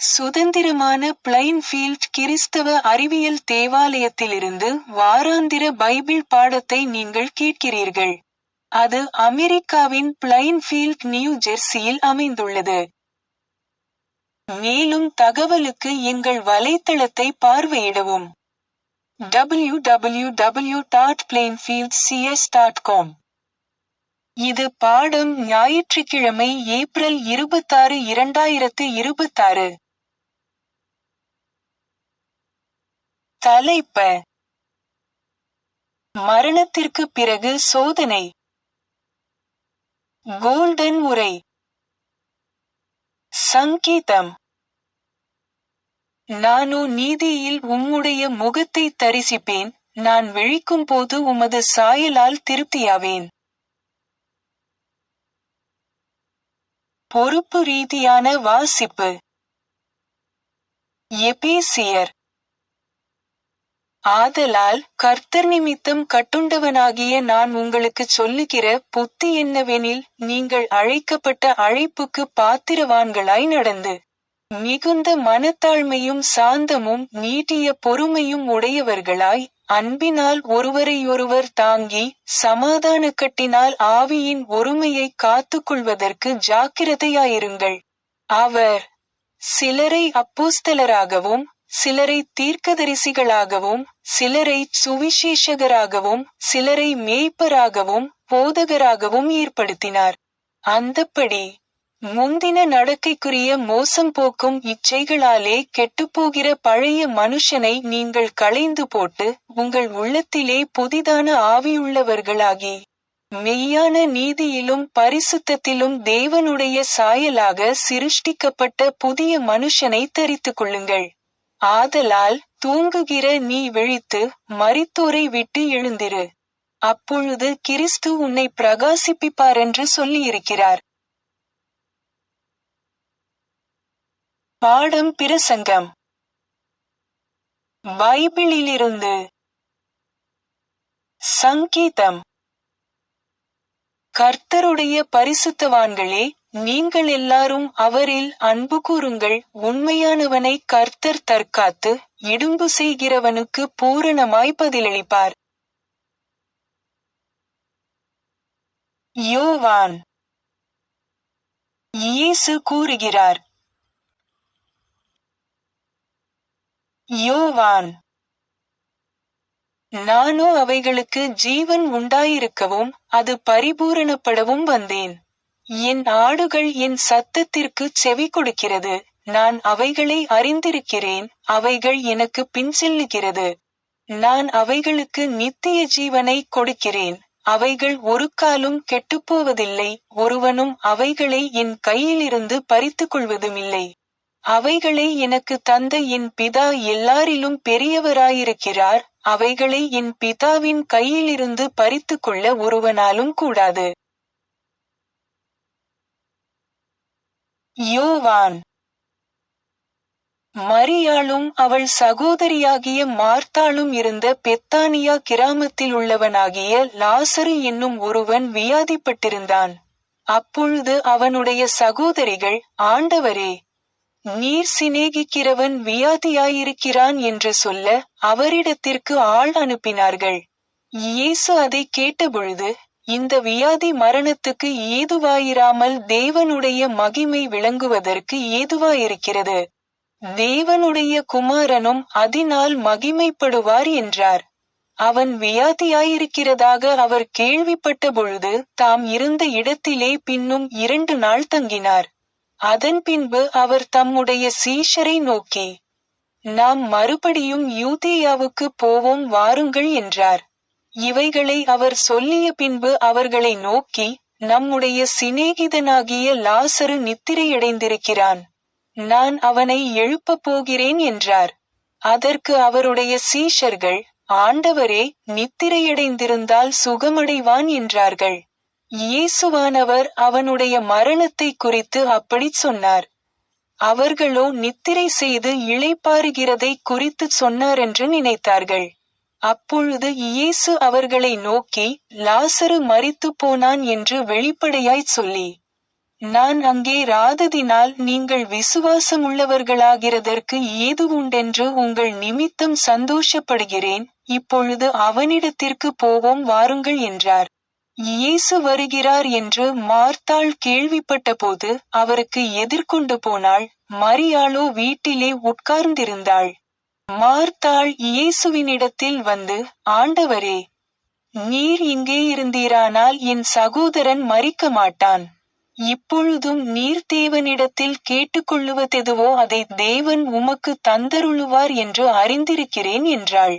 சுதந்திரமான பிளைன்ஃபீல்ட் கிறிஸ்தவ அறிவியல் தேவாலயத்திலிருந்து வாராந்திர பைபிள் பாடத்தை நீங்கள் கேட்கிறீர்கள். அது அமெரிக்காவின் பிளைன்ஃபீல்ட், நியூ ஜெர்சியில் அமைந்துள்ளது. மேலும் தகவலுக்கு எங்கள் வலைத்தளத்தை பார்வையிடவும். www.plainfieldcs.com. இது பாடம் ஞாயிற்றுக்கிழமை ஏப்ரல் 26, 2026. தலைப்ப: மரணத்திற்கு பிறகு சோதனை. கோல்டன் உரை. சங்கீதம்: நானோ நீதியில் உம்முடைய முகத்தை தரிசிப்பேன், நான் விழிக்கும்போது உமது சாயலால் திருப்தியாவேன். பொறுப்பு ரீதியான வாசிப்பு. எபேசியர்: ஆதலால் கர்த்தர் நிமித்தம் கட்டுண்டவனாகிய நான் உங்களுக்குச் சொல்லுகிற புத்தி என்னவெனில், நீங்கள் அழைக்கப்பட்ட அழைப்புக்கு பாத்திரவான்களாய் நடந்து, மிகுந்த மனத்தாழ்மையும் சாந்தமும் நீட்டிய பொறுமையும் உடையவர்களாய், அன்பினால் ஒருவரையொருவர் தாங்கி, சமாதானக்கட்டினால் ஆவியின் ஒருமையை காத்துக்கொள்வதற்கு ஜாக்கிரதையாயிருங்கள். அவர் சிலரை அப்போஸ்தலராகவும், சிலரை தீர்க்கதரிசிகளாகவும், சிலரை சுவிசேஷகராகவும், சிலரை மேய்ப்பராகவும், போதகராகவும் ஏற்படுத்தினார். அந்தப்படி முந்தின நடக்கைக்குரிய மோசம் போக்கும் இச்சைகளாலே கெட்டுப்போகிற பழைய மனுஷனை நீங்கள் களைந்து போட்டு, உங்கள் உள்ளத்திலே புதிதான ஆவியுள்ளவர்களாகி, மெய்யான நீதியிலும் பரிசுத்தத்திலும் தேவனுடைய சாயலாக சிருஷ்டிக்கப்பட்ட புதிய மனுஷனை தரித்துக் கொள்ளுங்கள். ஆதலால் தூங்குகிற நீ விழித்து, மரித்தோரை விட்டு எழுந்திரு. அப்பொழுது கிறிஸ்து உன்னை பிரகாசிப்பிப்பாரென்று சொல்லியிருக்கிறார். பாடம் பிரசங்கம். பைபிளிலிருந்து. சங்கீதம்: கர்த்தருடைய பரிசுத்தவான்களே, நீங்கள் எல்லாரும் அவரில் அன்பு கூருங்கள். உண்மையானவனை கர்த்தர் தற்காத்து, இடும்பு செய்கிறவனுக்கு பூரணமாய் பதிலளிப்பார். யோவான்: இயேசு கூறுகிறார். யோவான்: நானோ அவைகளுக்கு ஜீவன் உண்டாயிருக்கவும், அது பரிபூரணப்படவும் வந்தேன். என் ஆடுகள் என் சத்தத்திற்குச் செவி கொடுக்கிறது. நான் அவைகளை அறிந்திருக்கிறேன், அவைகள் எனக்கு பின் செல்லுகிறது. நான் அவைகளுக்கு நித்திய ஜீவனை கொடுக்கிறேன். அவைகள் ஒருக்காலும் கெட்டுப்போவதில்லை, ஒருவனும் அவைகளை என் கையிலிருந்து பறித்துக்கொள்வதுமில்லை. அவைகளை எனக்கு தந்த என் பிதா எல்லாரிலும் பெரியவராயிருக்கிறார். அவைகளை என் பிதாவின் கையிலிருந்து பறித்துக்கொள்ள ஒருவனாலும் கூடாது. யோவான்: மரியாளும் அவள் சகோதரியாகிய மார்த்தாளும் இருந்த பெத்தானியா கிராமத்தில் உள்ளவனாகிய லாசரு என்னும் ஒருவன் வியாதிப்பட்டிருந்தான். அப்பொழுது அவனுடைய சகோதரிகள், ஆண்டவரே, நீர் சிநேகிக்கிறவன் வியாதியாயிருக்கிறான் என்று சொல்ல, அவரிடத்திற்கு ஆள் அனுப்பினார்கள். இயேசு அதை கேட்டபொழுது, இந்த வியாதி மரணத்துக்கு ஏதுவாயிராமல் தேவனுடைய மகிமை விளங்குவதற்கு ஏதுவாயிருக்கிறது. தேவனுடைய குமாரனும் அதனால் மகிமைப்படுவார் என்றார். அவன் வியாதியாயிருக்கிறதாக அவர் கேள்விப்பட்ட பொழுது, தாம் இருந்த இடத்திலே பின்னும் 2 நாள் தங்கினார். அதன் பின்பு அவர் தம்முடைய சீஷரை நோக்கி, நாம் மறுபடியும் யூதேயாவுக்கு போவோம் வாருங்கள் என்றார். இவைகளை அவர் சொல்லிய பின்பு அவர்களை நோக்கி, நம்முடைய சிநேகிதனாகிய லாசரு நித்திரையடைந்திருக்கிறான். நான் அவனை எழுப்பப் போகிறேன் என்றார். அதற்கு அவருடைய சீஷர்கள், ஆண்டவரே, நித்திரையடைந்திருந்தால் சுகமடைவான் என்றார்கள். இயேசுவானவர் அவனுடைய மரணத்தை குறித்து அப்படிச் சொன்னார். அவர்களோ நித்திரை செய்து இளைப்பாறுகிறதை குறித்துச் சொன்னாரென்று நினைத்தார்கள். அப்பொழுது இயேசு அவர்களை நோக்கி, லாசரு மரித்துப் போனான் என்று வெளிப்படையாய்ச் சொல்லி, நான் அங்கே ராததினால் நீங்கள் விசுவாசமுள்ளவர்களாகிறதற்கு ஏது உண்டென்று உங்கள் நிமித்தம் சந்தோஷப்படுகிறேன். இப்பொழுது அவனிடத்திற்கு போவோம் வாருங்கள் என்றார். இயேசு வருகிறார் என்று மார்த்தாள் கேள்விப்பட்டபோது அவருக்கு எதிர்கொண்டு போனாள். மரியாளோ வீட்டிலே உட்கார்ந்திருந்தாள். மார்த்தாள் இயேசுவினிடத்தில் வந்து, ஆண்டவரே, நீர் இங்கே இருந்தீரானால் என் சகோதரன் மரிக்க மாட்டான். இப்பொழுதும் நீர் தேவனிடத்தில் கேட்டுக்கொள்ளுவதெதுவோ அதை தேவன் உமக்கு தந்தருளுவார் என்று அறிந்திருக்கிறேன் என்றாள்.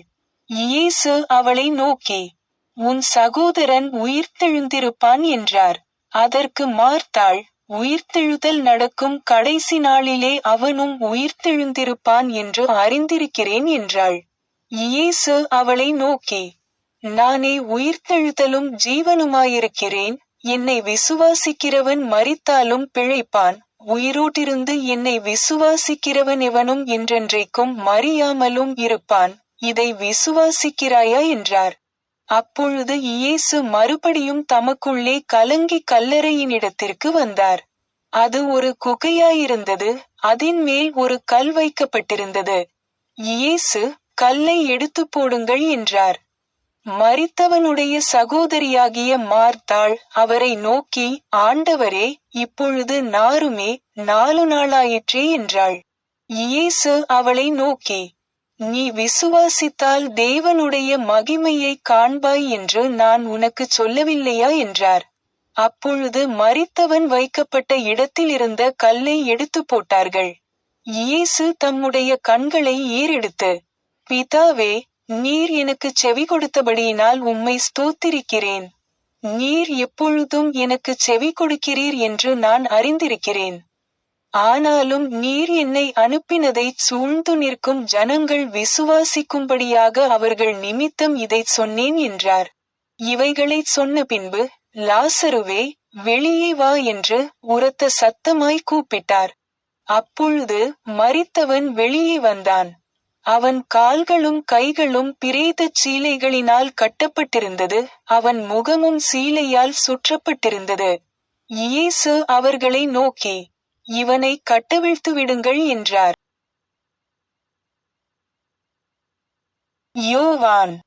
இயேசு அவளை நோக்கி, உன் சகோதரன் உயிர்த்தெழுந்திருப்பான் என்றார். அதற்கு மார்த்தாள், உயிர்த்தெழுதல் நடக்கும் கடைசி நாளிலே அவனும் உயிர்த்தெழுந்திருப்பான் என்று அறிந்திருக்கிறேன் என்றாள். இயேசு அவளை நோக்கி, நானே உயிர்த்தெழுதலும் ஜீவனுமாயிருக்கிறேன். என்னை விசுவாசிக்கிறவன் மரித்தாலும் பிழைப்பான். உயிரோட்டிருந்து என்னை விசுவாசிக்கிறவன் எவனும் என்றென்றைக்கும் மரியாமலும் இருப்பான். இதை விசுவாசிக்கிறாயா என்றார். அப்பொழுது இயேசு மறுபடியும் தமக்குள்ளே கலங்கி கல்லறையினிடத்திற்கு வந்தார். அது ஒரு குகையாயிருந்தது. அதின் மேல் ஒரு கல் வைக்கப்பட்டிருந்தது. இயேசு, கல்லை எடுத்துப் போடுங்கள் என்றார். மரித்தவனுடைய சகோதரியாகிய மார்த்தாள் அவரை நோக்கி, ஆண்டவரே, இப்பொழுது நாருமே 4 நாளாயிற்றே என்றாள். இயேசு அவளை நோக்கி, நீ விசுவாசித்தால் தேவனுடைய மகிமையைக் காண்பாய் என்று நான் உனக்குச் சொல்லவில்லையா என்றார். அப்பொழுது மரித்தவன் வைக்கப்பட்ட இடத்திலிருந்த கல்லை எடுத்துப் போட்டார்கள். இயேசு தம்முடைய கண்களை ஏறெடுத்து, பிதாவே, நீர் எனக்குச் செவி கொடுத்தபடியினால் உம்மை ஸ்தோத்திரிக்கிறேன். நீர் எப்பொழுதும் எனக்குச் செவி கொடுக்கிறீர் என்று நான் அறிந்திருக்கிறேன். ஆனாலும் நீர் என்னை அனுப்பினதைச் சூழ்ந்து நிற்கும் ஜனங்கள் விசுவாசிக்கும்படியாக அவர்கள் நிமித்தம் இதைச் சொன்னேன் என்றார். இவைகளைச் சொன்ன பின்பு, லாசருவே, வெளியே வா என்று உரத்த சத்தமாய் கூப்பிட்டார். அப்பொழுது மரித்தவன் வெளியே வந்தான். அவன் கால்களும் கைகளும் பிரேதச் சீலைகளினால் கட்டப்பட்டிருந்தது. அவன் முகமும் சீலையால் சுற்றப்பட்டிருந்தது. இயேசு அவர்களை நோக்கி, இவனை கட்டவிழ்த்து விடுங்கள் என்றார். யோவான்.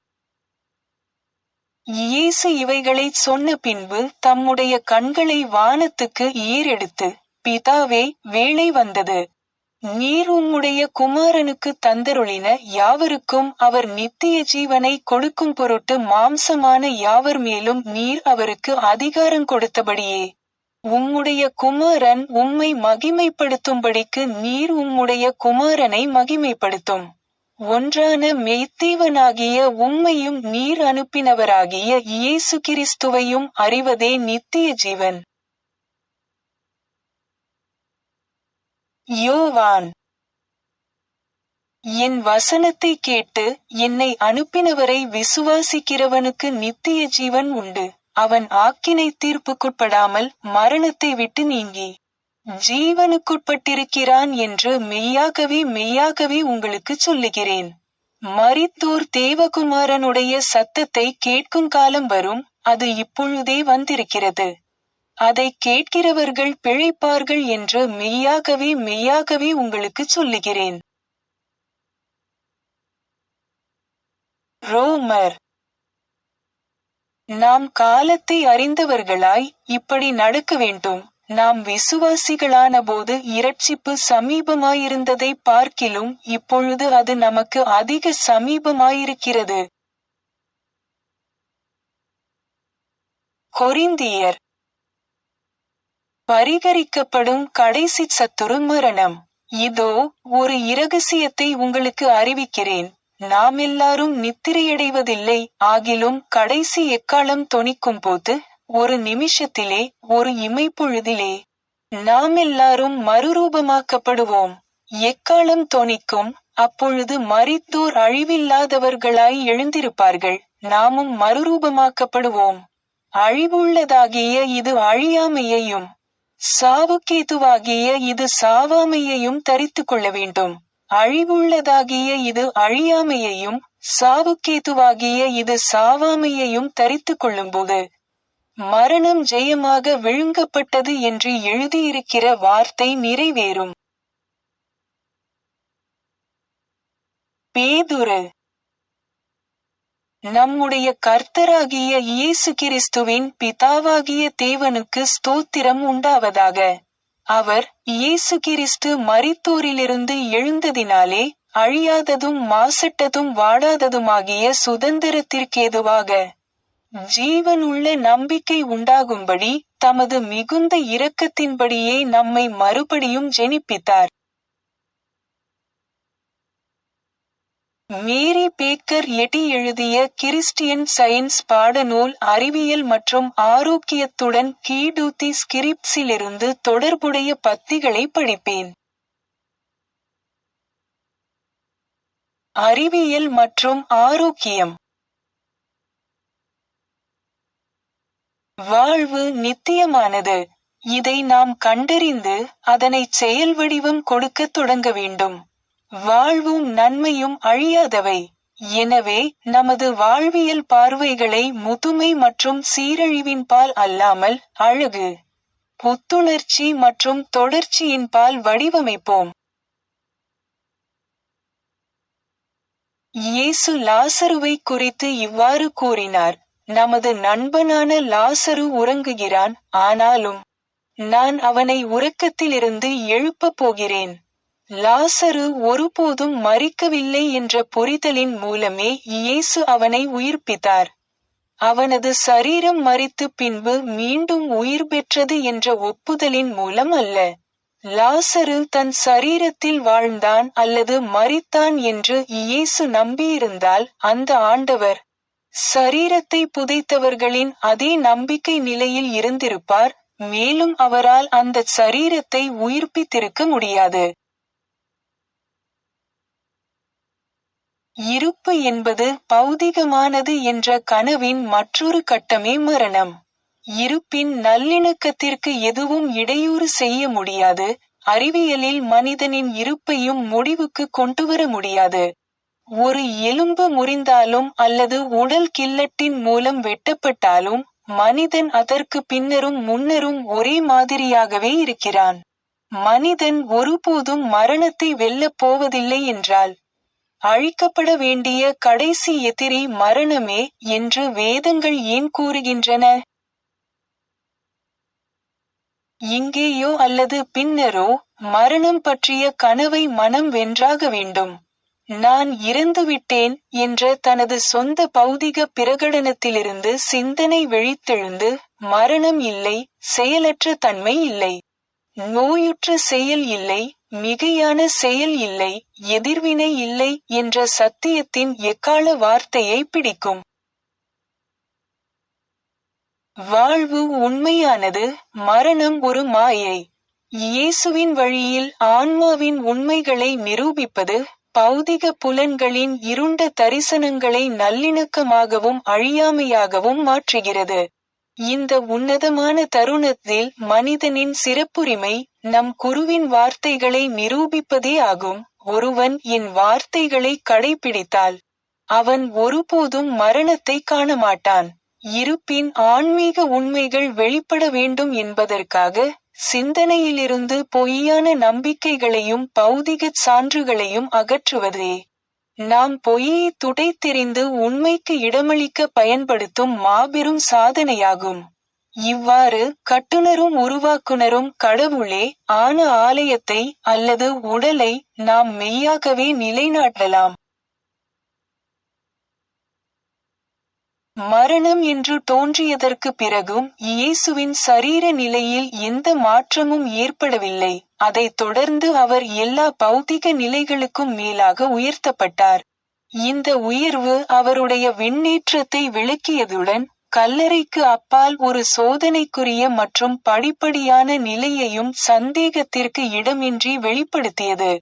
இயேசு இவைகளைச் சொன்ன பின்பு தம்முடைய கண்களை வானத்துக்கு ஏறெடுத்து, பிதாவே, வேளை வந்தது. நீர் உம்முடைய குமாரனுக்கு தந்தருளின யாவருக்கும் அவர் நித்திய ஜீவனை கொடுக்கும் பொருட்டு மாம்சமான யாவர் மேலும் நீர் அவருக்கு அதிகாரம் கொடுத்தபடியே, உம்முடைய குமாரன் உம்மை மகிமைப்படுத்தும்படிக்கு நீர் உம்முடைய குமாரனை மகிமைப்படுத்தும். ஒன்றான மெய்த்தேவனாகிய உம்மையும் நீர் அனுப்பினவராகிய இயேசு கிறிஸ்துவையும் அறிவதே நித்திய ஜீவன். யோவான். என் வசனத்தை கேட்டு என்னை அனுப்பினவரை விசுவாசிக்கிறவனுக்கு நித்திய ஜீவன் உண்டு. அவன் ஆக்கினை தீர்ப்புக்குட்படாமல் மரணத்தை விட்டு நீங்கி ஜீவனுக்குட்பட்டிருக்கிறான் என்று மெய்யாகவே மெய்யாகவே உங்களுக்குச் சொல்லுகிறேன். மரித்தோர் தேவகுமாரனுடைய சத்தத்தை கேட்கும் காலம் வரும், அது இப்பொழுதே வந்திருக்கிறது. அதை கேட்கிறவர்கள் பிழைப்பார்கள் என்று மெய்யாகவே மெய்யாகவே உங்களுக்குச் சொல்லுகிறேன். ரோமர். நாம் காலத்தை அறிந்தவர்களாய் இப்படி நடக்க வேண்டும். நாம் விசுவாசிகளான போது இரட்சிப்பு சமீபமாயிருந்ததை பார்க்கிலும் இப்பொழுது அது நமக்கு அதிக சமீபமாயிருக்கிறது. கொரிந்தியர். பரிகரிக்கப்படும் கடைசி சத்துரு மரணம். இதோ, ஒரு இரகசியத்தை உங்களுக்கு அறிவிக்கிறேன். நாம் எல்லாரும் நித்திரையடைவதில்லை. ஆகிலும் கடைசி எக்காளம் தொனிக்கும் போது, ஒரு நிமிஷத்திலே, ஒரு இமைப்பொழுதிலே, நாம் எல்லாரும் மறுரூபமாக்கப்படுவோம். எக்காளம் தொனிக்கும், அப்பொழுது மரித்தோர் அழிவில்லாதவர்களாய் எழுந்திருப்பார்கள். நாமும் மறுரூபமாக்கப்படுவோம். அழிவுள்ளதாகிய இது அழியாமையையும் சாவுக்கேதுவாகிய இது சாவாமையையும் தரித்து கொள்ள வேண்டும். அழிவுள்ளதாகிய இது அழியாமையையும் சாவுக்கேதுவாகிய இது சாவாமையையும் தரித்து கொள்ளும்போது மரணம் ஜெயமாக விழுங்கப்பட்டது என்று எழுதியிருக்கிற வார்த்தை நிறைவேறும். பேதுரு. நம்முடைய கர்த்தராகிய இயேசு கிறிஸ்துவின் பிதாவாகிய தேவனுக்கு ஸ்தோத்திரம் உண்டாவதாக. அவர் இயேசு கிறிஸ்து மரித்தோரிலிருந்து எழுந்ததினாலே அழியாததும் மாசற்றதும் வாடாததுமாகிய சுதந்திரத்திற்கேதுவாக ஜீவனுள்ள நம்பிக்கை உண்டாகும்படி தமது மிகுந்த இரக்கத்தின்படியே நம்மை மறுபடியும் ஜெனிப்பித்தார். மேரி பேக்கர் எட்டி எழுதிய கிறிஸ்டியன் சயின்ஸ் பாடநூல் அறிவியல் மற்றும் ஆரோக்கியத்துடன் கீடூத்தி ஸ்கிரிப்ட்ஸிலிருந்து தொடர்புடைய பத்திகளை படிப்பேன். அறிவியல் மற்றும் ஆரோக்கியம். வாழ்வு நித்தியமானது. இதை நாம் கண்டறிந்து அதனைச் செயல் வடிவம் கொடுக்கத் தொடங்க வேண்டும். வாழ்வும் நன்மையும் அழியாதவை. எனவே நமது வாழ்வியல் பார்வைகளை முதுமை மற்றும் சீரழிவின்பால் அல்லாமல் அழகு, புத்துணர்ச்சி மற்றும் தொடர்ச்சியின்பால் வடிவமைப்போம். இயேசு லாசருவை குறித்து இவ்வாறு கூறினார்: நமது நண்பனான லாசரு உறங்குகிறான், ஆனாலும் நான் அவனை உறக்கத்திலிருந்து எழுப்பப் போகிறேன். லாசரு ஒருபோதும் மரிக்கவில்லை என்ற புரிதலின் மூலமே இயேசு அவனை உயிர்ப்பித்தார். அவனது சரீரம் மரித்து பின்பு மீண்டும் உயிர் பெற்றது என்ற ஒப்புதலின் மூலம் அல்ல. லாசரு தன் சரீரத்தில் வாழ்ந்தான் அல்லது மரித்தான் என்று இயேசு நம்பியிருந்தால் அந்த ஆண்டவர் சரீரத்தை புதைத்தவர்களின் அதே நம்பிக்கை நிலையில் இருந்திருப்பார், மேலும் அவரால் அந்த சரீரத்தை உயிர்ப்பித்திருக்க முடியாது. இருப்பு என்பது பௌதிகமானது என்ற கனவின் மற்றொரு கட்டமே மரணம். இருப்பின் நல்லிணக்கத்திற்கு எதுவும் இடையூறு செய்ய முடியாது. அறிவியலில் மனிதனின் இருப்பையும் முடிவுக்கு கொண்டுவர முடியாது. ஒரு எலும்பு முறிந்தாலும் அல்லது உடல் கில்லட்டின் மூலம் வெட்டப்பட்டாலும் மனிதன் அதற்கு பின்னரும் முன்னரும் ஒரே மாதிரியாகவே இருக்கிறான். மனிதன் ஒருபோதும் மரணத்தை வெல்லப் போவதில்லை என்றால் அழிக்கப்பட வேண்டிய கடைசி எதிரி மரணமே என்று வேதங்கள் ஏன் கூறுகின்றன? இங்கேயோ அல்லது பின்னரோ மரணம் பற்றிய கனவை மனம் வென்றாக வேண்டும். நான் இறந்துவிட்டேன் என்ற தனது சொந்த பௌதிக பிரகடனத்திலிருந்து சிந்தனை விழித்தெழுந்து, மரணம் இல்லை, செயலற்ற தன்மை இல்லை, நோயுற்ற செயல் இல்லை, மிகையான செயல் இல்லை, எதிர்வினை இல்லை என்ற சத்தியத்தின் எக்கால வார்த்தையை பிடிக்கும். வாழ்வு உண்மையானது, மரணம் ஒரு மாயை. இயேசுவின் வழியில் ஆன்மாவின் உண்மைகளை நிரூபிப்பது பௌதிக புலன்களின் இருண்ட தரிசனங்களை நல்லிணக்கமாகவும் அழியாமையாகவும் மாற்றுகிறது. இந்த உன்னதமான தருணத்தில் மனிதனின் சிறப்புரிமை நம் குருவின் வார்த்தைகளை நிரூபிப்பதே ஆகும். ஒருவன் என் வார்த்தைகளை கடைபிடித்தால் அவன் ஒருபோதும் மரணத்தை காணமாட்டான். இருப்பின் ஆன்மீக உண்மைகள் வெளிப்பட வேண்டும் என்பதற்காக சிந்தனையிலிருந்து பொய்யான நம்பிக்கைகளையும் பௌதிகச் சான்றுகளையும் அகற்றுவதே நாம் பொய்யை துடைத்தெறிந்து உண்மைக்கு இடமளிக்க பயன்படுத்தும் மாபெரும் சாதனையாகும். இவ்வாறு கட்டுனரும் உருவாக்குனரும் கடவுளே ஆன ஆலயத்தை அல்லது உடலை நாம் மெய்யாகவே நிலைநாட்டலாம். மரணம் என்று தோன்றியதற்கு பிறகும் இயேசுவின் சரீர நிலையில் எந்த மாற்றமும் ஏற்படவில்லை. அதைத் தொடர்ந்து அவர் எல்லா பௌதிக நிலைகளுக்கும் மேலாக உயர்த்தப்பட்டார். இந்த உயர்வு அவருடைய விண்ணேற்றத்தை விளக்கியதுடன் கல்லறைக்கு அப்பால் ஒரு சோதனைக்குரிய மற்றும் படிப்படியான நிலையையும் சந்தேகத்திற்கு இடமின்றி வெளிப்படுத்தியது.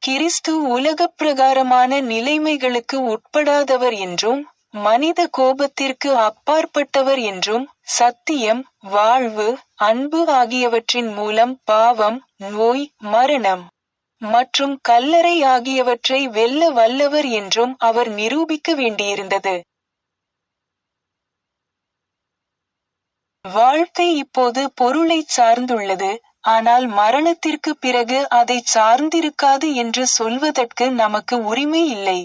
கிறிஸ்து உலகப்பிரகாரமான நிலைமைகளுக்கு உட்படாதவர் என்றும் மனித கோபத்திற்கு அப்பாற்பட்டவர் என்றும் சத்தியம், வாழ்வு, அன்பு ஆகியவற்றின் மூலம் பாவம், நோய், மரணம் மற்றும் கல்லறை ஆகியவற்றை வெல்ல வல்லவர் என்றும் அவர் நிரூபிக்க வேண்டியிருந்தது. வாழ்க்கை இப்போது பொருளைச் சார்ந்துள்ளது, ஆனால் மரணத்திற்கு பிறகு அதைச் சார்ந்திருக்காது என்று சொல்வதற்கு நமக்கு உரிமை இல்லை.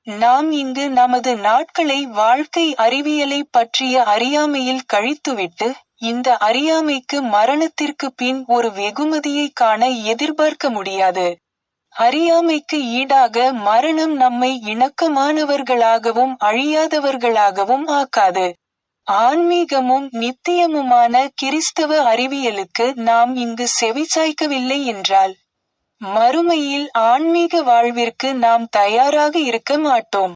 நாம் இங்கு நமது நாட்களை வாழ்க்கை அறிவியலைப் பற்றிய அறியாமையில் கழித்துவிட்டு, இந்த அறியாமைக்கு மரணத்திற்கு பின் ஒரு வெகுமதியை காண எதிர்பார்க்க முடியாது. அறியாமைக்கு ஈடாக மரணம் நம்மை இணக்கமானவர்களாகவும் அழியாதவர்களாகவும் ஆக்காது. ஆன்மீகமும் நித்தியமுமான கிறிஸ்தவ அறிவியலுக்கு நாம் இங்கு செவிசாய்க்கவில்லை என்றால், மறுமையில் ஆன்மீக வாழ்விற்கு நாம் தயாராக இருக்க மாட்டோம்.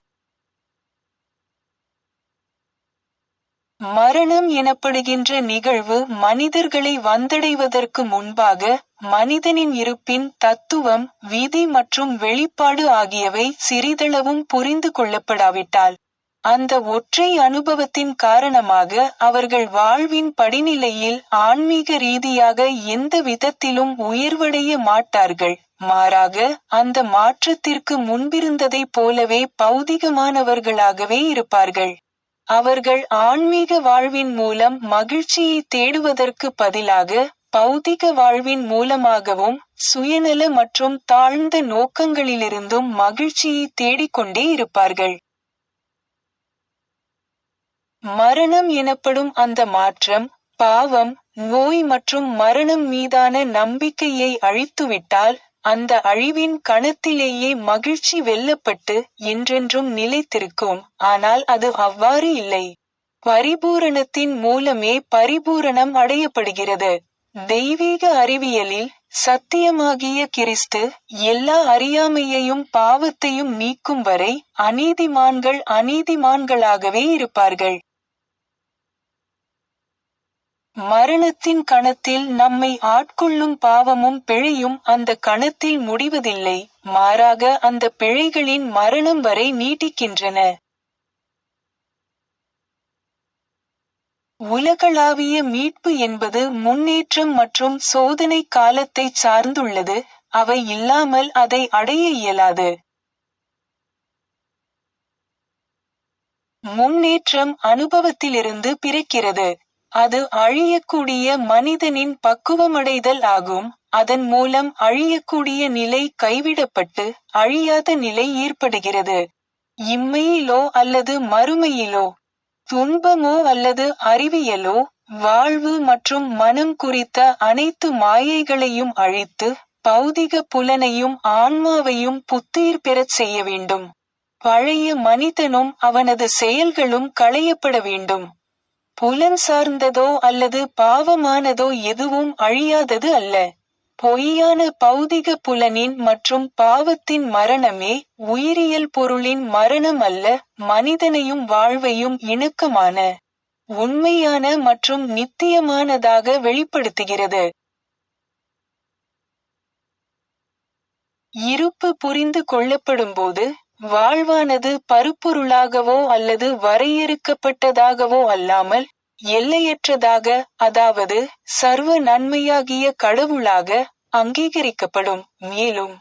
மரணம் எனப்படுகின்ற நிகழ்வு மனிதர்களை வந்தடைவதற்கு முன்பாக, மனிதனின் இருப்பின் தத்துவம், விதி மற்றும் வெளிப்பாடு ஆகியவை சிறிதளவும் புரிந்து கொள்ளப்படாவிட்டால், அந்த ஒற்றை அனுபவத்தின் காரணமாக அவர்கள் வாழ்வின் படிநிலையில் ஆன்மீக ரீதியாக எந்த விதத்திலும் உயர்வடைய மாட்டார்கள். மாறாக, அந்த மாற்றத்திற்கு முன்பிருந்ததைப் போலவே பௌதிகமானவர்களாகவே இருப்பார்கள். அவர்கள் ஆன்மீக வாழ்வின் மூலம் மகிழ்ச்சியை தேடுவதற்கு பதிலாக, பௌதிக வாழ்வின் மூலமாகவும் சுயநல மற்றும் தாழ்ந்த நோக்கங்களிலிருந்தும் மகிழ்ச்சியை தேடிக்கொண்டே இருப்பார்கள். மரணம் எனப்படும் அந்த மாற்றம், பாவம், நோய் மற்றும் மரணம் மீதான நம்பிக்கையை அழித்துவிட்டால், அந்த அழிவின் கணத்திலேயே மகிழ்ச்சி வெல்லப்பட்டு என்றென்றும் நிலைத்திருக்கும். ஆனால் அது அவ்வாறு இல்லை. பரிபூரணத்தின் மூலமே பரிபூரணம் அடையப்படுகிறது. தெய்வீக அறிவியலில், சத்தியமாகிய கிறிஸ்து எல்லா அறியாமையையும் பாவத்தையும் நீக்கும் வரை அநீதிமான்கள் அநீதிமான்களாகவே இருப்பார்கள். மரணத்தின் கணத்தில் நம்மை ஆட்கொள்ளும் பாவமும் பிழையும் அந்த கணத்தில் முடிவதில்லை, மாறாக அந்த பிழைகளின் மரணம் வரை நீட்டிக்கின்றன. உலகளாவிய மீட்பு என்பது முன்னேற்றம் மற்றும் சோதனை காலத்தைச் சார்ந்துள்ளது, அவை இல்லாமல் அதை அடைய இயலாது. முன்னேற்றம் அனுபவத்திலிருந்து பிறக்கிறது. அது அழியக்கூடிய மனிதனின் பக்குவமடைதல் ஆகும். அதன் மூலம் அழியக்கூடிய நிலை கைவிடப்பட்டு அழியாத நிலை ஏற்படுகிறது. இம்மையிலோ அல்லது மறுமையிலோ, துன்பமோ அல்லது அறிவியலோ, வாழ்வு மற்றும் மனம் குறித்த அனைத்து மாயைகளையும் அழித்து, பௌதிக புலனையும் ஆன்மாவையும் புத்துயிர் பெறச் செய்ய வேண்டும். பழைய மனிதனும் அவனது செயல்களும் களையப்பட வேண்டும். புலன் சார்ந்ததோ அல்லது பாவமானதோ எதுவும் அழியாதது அல்ல. பொய்யான பௌதிக புலனின் மற்றும் பாவத்தின் மரணமே உயிரியல் பொருளின் மரணம் அல்ல, மனிதனையும் வாழ்வையும் இணக்கமான, உண்மையான மற்றும் நித்தியமானதாக வெளிப்படுத்துகிறது. இருப்பு புரிந்து கொள்ளப்படும்போது, வாழ்வானது பருப்பொருளாகவோ அல்லது வரையறுக்கப்பட்டதாகவோ அல்லாமல், எல்லையற்றதாக, அதாவது சர்வ நன்மையாகிய கடவுளாக அங்கீகரிக்கப்படும். மேலும்,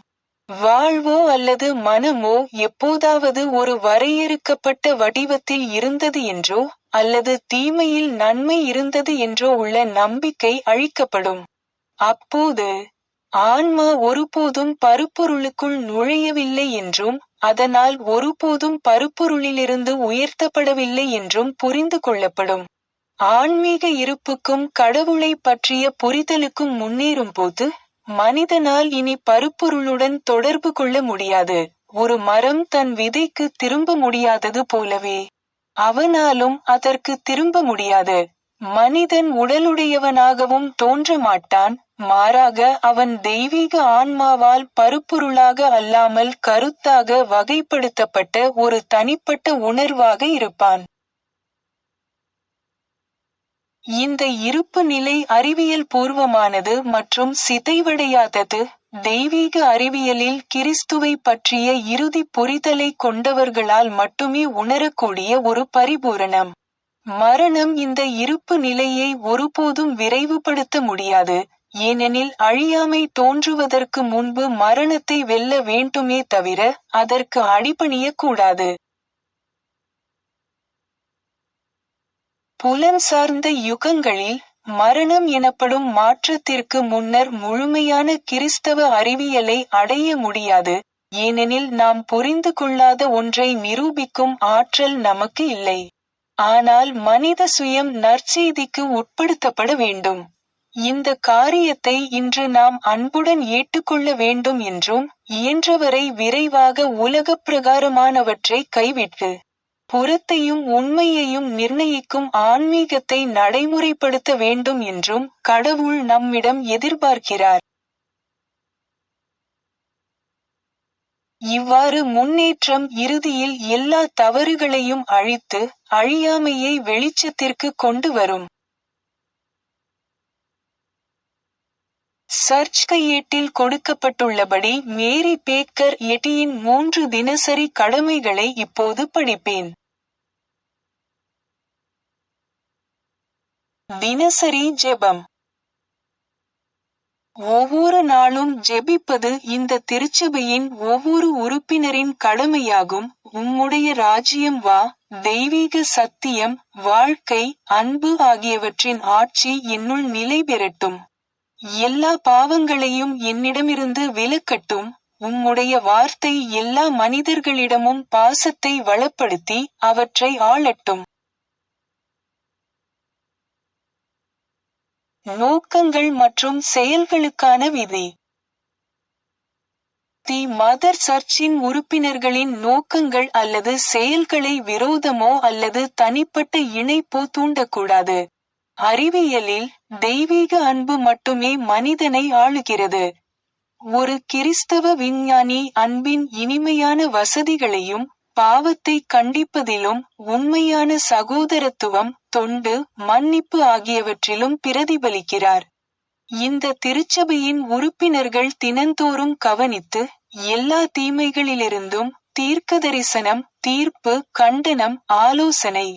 வாழ்வோ அல்லது மனமோ எப்போதாவது ஒரு வரையறுக்கப்பட்ட வடிவத்தில் இருந்தது என்றோ, அல்லது தீமையில் நன்மை இருந்தது என்றோ உள்ள நம்பிக்கை அழிக்கப்படும். அப்போது, ஆன்மா ஒருபோதும் பருப்பொருளுக்குள் நுழையவில்லை என்றும், அதனால் ஒருபோதும் பருப்பொருளிலிருந்து உயர்த்தப்படவில்லை என்றும் புரிந்து கொள்ளப்படும். ஆன்மீக இருப்புக்கும் கடவுளை பற்றிய புரிதலுக்கும் முன்னேறும்போது, மனிதனால் இனி பருப்பொருளுடன் தொடர்பு கொள்ள முடியாது. ஒரு மரம் தன் விதைக்கு திரும்ப முடியாதது போலவே, அவனாலும் அதற்கு திரும்ப முடியாது. மனிதன் உடலுடையவனாகவும் தோன்ற மாட்டான், மாறாக அவன் தெய்வீக ஆன்மாவால் பருப்பொருளாக அல்லாமல் கருத்தாக வகைப்படுத்தப்பட்ட ஒரு தனிப்பட்ட உணர்வாக இருப்பான். இந்த இருப்பு நிலை அறிவியல் பூர்வமானது மற்றும் சிதைவடையாதது. தெய்வீக அறிவியலில் கிறிஸ்துவை பற்றிய இறுதி புரிதலை கொண்டவர்களால் மட்டுமே உணரக்கூடிய ஒரு பரிபூரணம். மரணம் இந்த இருப்பு நிலையை ஒருபோதும் விரைவுபடுத்த முடியாது, ஏனெனில் அழியாமை தோன்றுவதற்கு முன்பு மரணத்தை வெல்ல வேண்டுமே தவிர அதற்கு அடிபணியக் கூடாது. புலன் சார்ந்த யுகங்களில் மரணம் எனப்படும் மாற்றத்திற்கு முன்னர் முழுமையான கிறிஸ்தவ அறிவியலை அடைய முடியாது, ஏனெனில் நாம் புரிந்து கொள்ளாத ஒன்றை நிரூபிக்கும் ஆற்றல் நமக்கு இல்லை. ஆனால் மனித சுயம் நற்செய்திக்கு உட்படுத்தப்பட வேண்டும். இந்த காரியத்தை இன்று நாம் அன்புடன் ஏற்றுக்கொள்ள வேண்டும் என்றும், இயன்றவரை விரைவாக உலகப் பிரகாரமானவற்றை கைவிட்டு புறத்தையும் உண்மையையும் நிர்ணயிக்கும் ஆன்மீகத்தை நடைமுறைப்படுத்த வேண்டும் என்றும் கடவுள் நம்மிடம் எதிர்பார்க்கிறார். இவ்வாறு முன்னேற்றம் இறுதியில் எல்லா தவறுகளையும் அழித்து அழியாமையை வெளிச்சத்திற்கு கொண்டு வரும். சர்ச் கையேட்டில் கொடுக்கப்பட்டுள்ளபடி மேரி பேக்கர் எட்டியின் 3 தினசரி கடமைகளை இப்போது படிப்பேன். தினசரி ஜெபம். ஒவ்வொரு நாளும் ஜெபிப்பது இந்த திருச்சபையின் ஒவ்வொரு உறுப்பினரின் கடமையாகும். உம்முடைய ராஜ்யம் வா, தெய்வீக சத்தியம், வாழ்க்கை, அன்பு ஆகியவற்றின் ஆட்சி என்னுள் நிலை பெறட்டும். எல்லா பாவங்களையும் என்னிடமிருந்து விலக்கட்டும். உம்முடைய வார்த்தை எல்லா மனிதர்களிடமும் பாசத்தை வளப்படுத்தி அவற்றை ஆளட்டும். நோக்கங்கள் மற்றும் செயல்களுக்கான விதி. தி மதர் சர்ச்சின் உறுப்பினர்களின் நோக்கங்கள் அல்லது செயல்களை விரோதமோ அல்லது தனிப்பட்ட இணைப்போ தூண்டக்கூடாது. அறிவியலில் தெய்வீக அன்பு மட்டுமே மனிதனை ஆளுகிறது. ஒரு கிறிஸ்தவ விஞ்ஞானி அன்பின் இனிமையான வசதிகளையும் பாவத்தை கண்டிப்பதிலும் உண்மையான சகோதரத்துவம், தொண்டு, மன்னிப்பு ஆகியவற்றிலும் பிரதிபலிக்கிறார். இந்த திருச்சபையின் உறுப்பினர்கள் தினந்தோறும் கவனித்து எல்லா தீமைகளிலிருந்தும் தீர்க்கதரிசனம், தீர்ப்பு, கண்டனம், ஆலோசனை,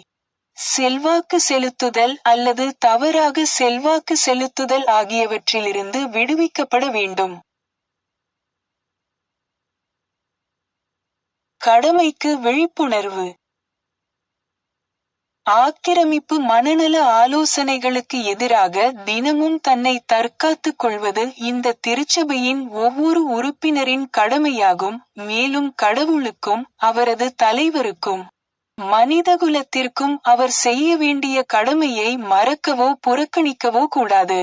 செல்வாக்கு செலுத்துதல் அல்லது தவறாக செல்வாக்கு செலுத்துதல் ஆகியவற்றிலிருந்து விடுவிக்கப்பட வேண்டும். கடமைக்கு விழிப்புணர்வு. ஆக்கிரமிப்பு மனநல ஆலோசனைகளுக்கு எதிராக தினமும் தன்னை தற்காத்துக் கொள்வது இந்த திருச்சபையின் ஒவ்வொரு உறுப்பினரின் கடமையாகும். மேலும் கடவுளுக்கும் அவரது தலைவருக்கும் மனிதகுலத்திற்கும் அவர் செய்ய வேண்டிய கடமையை மறக்கவோ புறக்கணிக்கவோ கூடாது.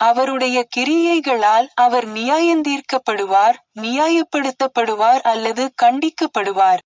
அவருடைய கிரியைகளால் அவர் நியாயந்தீர்க்கப்படுவார், நியாயப்படுத்தப்படுவார் அல்லது கண்டிக்கப்படுவார்.